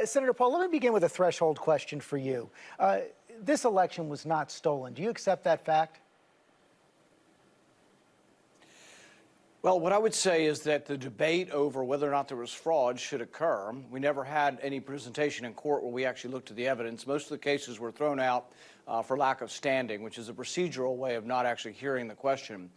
Senator Paul, let me begin with a threshold question for you. This election was not stolen. Do you accept that fact? Well, what I would say is that the debate over whether or not there was fraud should occur. We never had any presentation in court where we actually looked at the evidence. Most of the cases were thrown out for lack of standing, which is a procedural way of not actually hearing the question.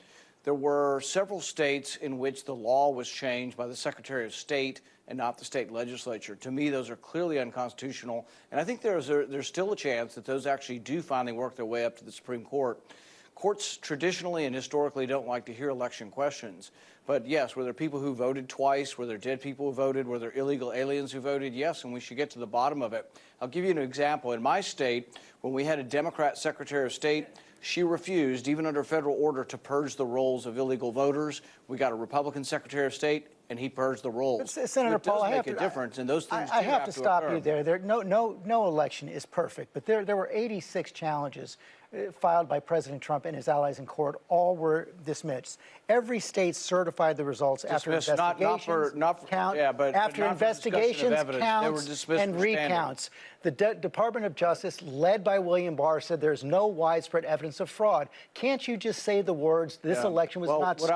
There were several states in which the law was changed by the Secretary of State and not the state legislature. To me, those are clearly unconstitutional, and I think there's still a chance that those actually do finally work their way up to the Supreme Court. Courts traditionally and historically don't like to hear election questions. But yes, were there people who voted twice? Were there dead people who voted? Were there illegal aliens who voted? Yes, and we should get to the bottom of it. I'll give you an example. In my state, when we had a Democrat Secretary of State, she refused, even under federal order, to purge the rolls of illegal voters. We got a Republican Secretary of State, and he purged the rolls. Senator Paul, I have to, difference, and those things I have to stop occur. you there. No election is perfect, but there were 86 challenges filed by President Trump and his allies in court. All were dismissed. Every state certified the results after investigations, counts, and recounts. The Department of Justice, led by William Barr, said there's no widespread evidence of fraud. Can't you just say the words, this election was not stolen?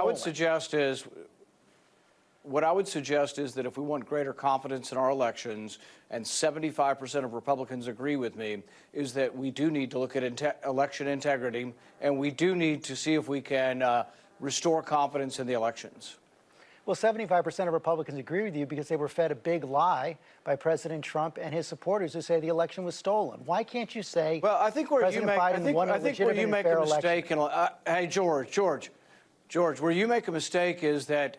What I would suggest is that if we want greater confidence in our elections, and 75% of Republicans agree with me, is that we do need to look at election integrity, and we do need to see if we can restore confidence in the elections. Well, 75% of Republicans agree with you because they were fed a big lie by President Trump and his supporters who say the election was stolen. Why can't you say, well, I think where President Biden won a legitimate and fair election? Hey, George, where you make a mistake is that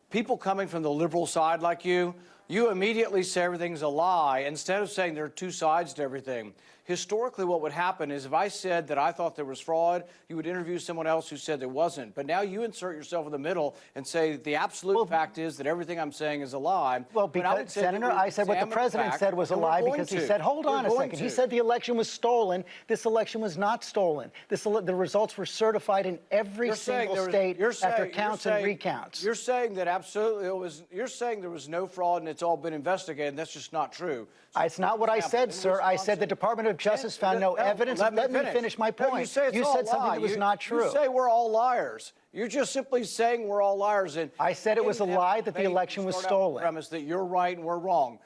people coming from the liberal side like you immediately say everything's a lie instead of saying there are two sides to everything. Historically, what would happen is if I said that I thought there was fraud, you would interview someone else who said there wasn't. But now you insert yourself in the middle and say the absolute fact is that everything I'm saying is a lie. Well, because, Senator, I said what the president said was a lie because he said, hold on a second. He said the election was stolen. This election was not stolen. The results were certified in every single state after counts and recounts. You're saying that absolutely it was. You're saying there was no fraud and it's all been investigated. That's just not true. It's not what I said, sir. I said the Department of Justice found no evidence. Let me finish my point. You said something that was not true. You say we're all liars. You're just simply saying we're all liars. And I said it was a lie that the election was stolen. Premise that you're right and we're wrong.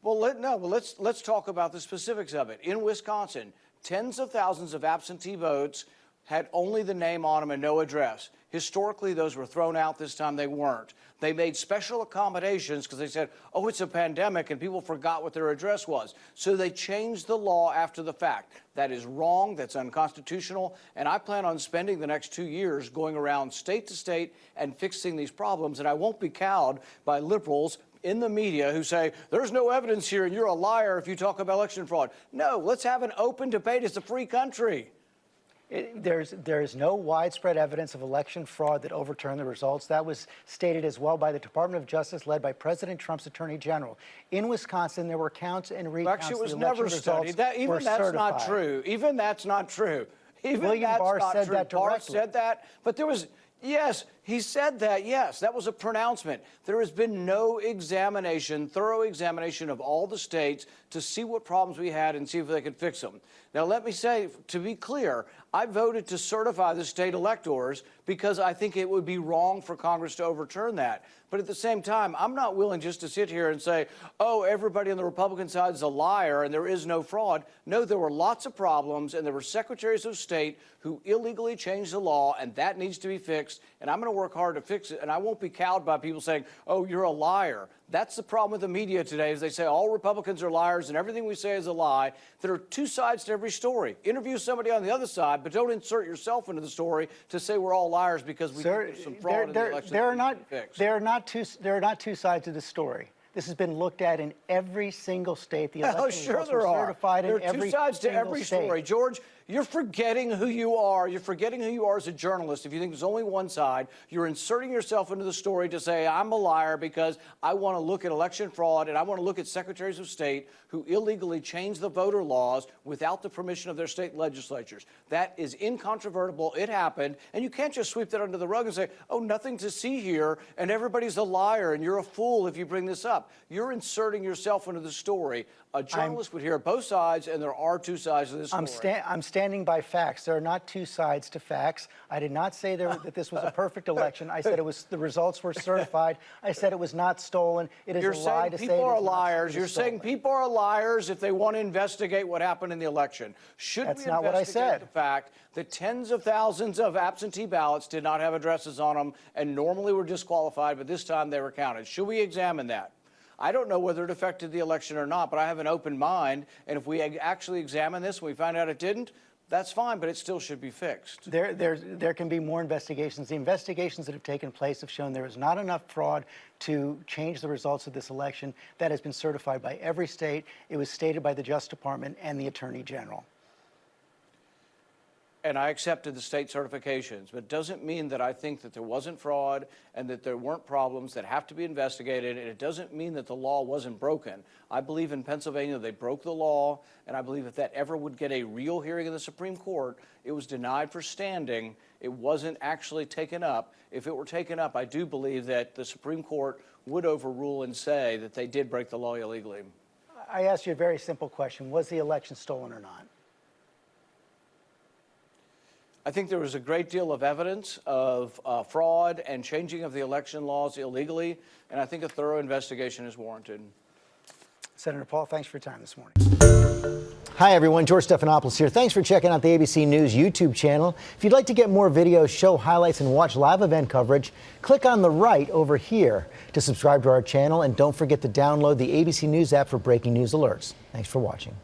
Well, let's talk about the specifics of it. In Wisconsin, tens of thousands of absentee votes had only the name on them and no address. Historically, those were thrown out. This time they weren't. They made special accommodations because they said, oh, it's a pandemic, and people forgot what their address was. So they changed the law after the fact. That is wrong. That's unconstitutional. And I plan on spending the next 2 years going around state to state and fixing these problems. And I won't be cowed by liberals in the media who say, there's no evidence here and you're a liar if you talk about election fraud. No, let's have an open debate. It's a free country. There's no widespread evidence of election fraud that overturned the results. That was stated as well by the Department of Justice, led by President Trump's Attorney General. In Wisconsin, there were counts and recounts. Actually, it was never studied. Even that's not true. Even that's not true. William Barr said that directly. Barr said that, but there was. Yes, he said that, yes. That was a pronouncement. There has been no examination, thorough examination of all the states to see what problems we had and see if they could fix them. Now, let me say, to be clear, I voted to certify the state electors because I think it would be wrong for Congress to overturn that. But at the same time, I'm not willing just to sit here and say, oh, everybody on the Republican side is a liar and there is no fraud. No, there were lots of problems, and there were secretaries of state who illegally changed the law, and that needs to be fixed. And I'm going to work hard to fix it, and I won't be cowed by people saying, oh, you're a liar. That's the problem with the media today, is they say all Republicans are liars and everything we say is a lie. There are two sides to every story. Interview somebody on the other side, but don't insert yourself into the story to say we're all liars because we think there's some fraud in the election. There are not two sides to the story. This has been looked at in every single state. The election results were certified in every single state. There are two sides to every story. George, you're forgetting who you are. You're forgetting who you are as a journalist. If you think there's only one side, you're inserting yourself into the story to say, I'm a liar because I want to look at election fraud and I want to look at secretaries of state who illegally changed the voter laws without the permission of their state legislatures. That is incontrovertible. It happened. And you can't just sweep that under the rug and say, oh, nothing to see here, and everybody's a liar and you're a fool if you bring this up. up. You're inserting yourself into the story. A journalist would hear both sides, and there are two sides of this story. I'm standing by facts. There are not two sides to facts. I did not say that this was a perfect election. I said the results were certified. I said it was not stolen. It is a lie to say people are liars. You're saying people are liars if they want to investigate what happened in the election. Should we investigate the fact that tens of thousands of absentee ballots did not have addresses on them and normally were disqualified, but this time they were counted? Should we examine that? I don't know whether it affected the election or not, but I have an open mind, and if we actually examine this and we find out it didn't, that's fine, but it still should be fixed. There can be more investigations. The investigations that have taken place have shown there is not enough fraud to change the results of this election. That has been certified by every state. It was stated by the Justice Department and the Attorney General. And I accepted the state certifications, but it doesn't mean that I think that there wasn't fraud and that there weren't problems that have to be investigated, and it doesn't mean that the law wasn't broken. I believe in Pennsylvania they broke the law, and I believe if that ever would get a real hearing in the Supreme Court, it was denied for standing. It wasn't actually taken up. If it were taken up, I do believe that the Supreme Court would overrule and say that they did break the law illegally. I asked you a very simple question. Was the election stolen or not? I think there was a great deal of evidence of fraud and changing of the election laws illegally, and I think a thorough investigation is warranted. Senator Paul, thanks for your time this morning. Hi, everyone. George Stephanopoulos here. Thanks for checking out the ABC News YouTube channel. If you'd like to get more videos, show highlights, and watch live event coverage, click on the right over here to subscribe to our channel, and don't forget to download the ABC News app for breaking news alerts. Thanks for watching.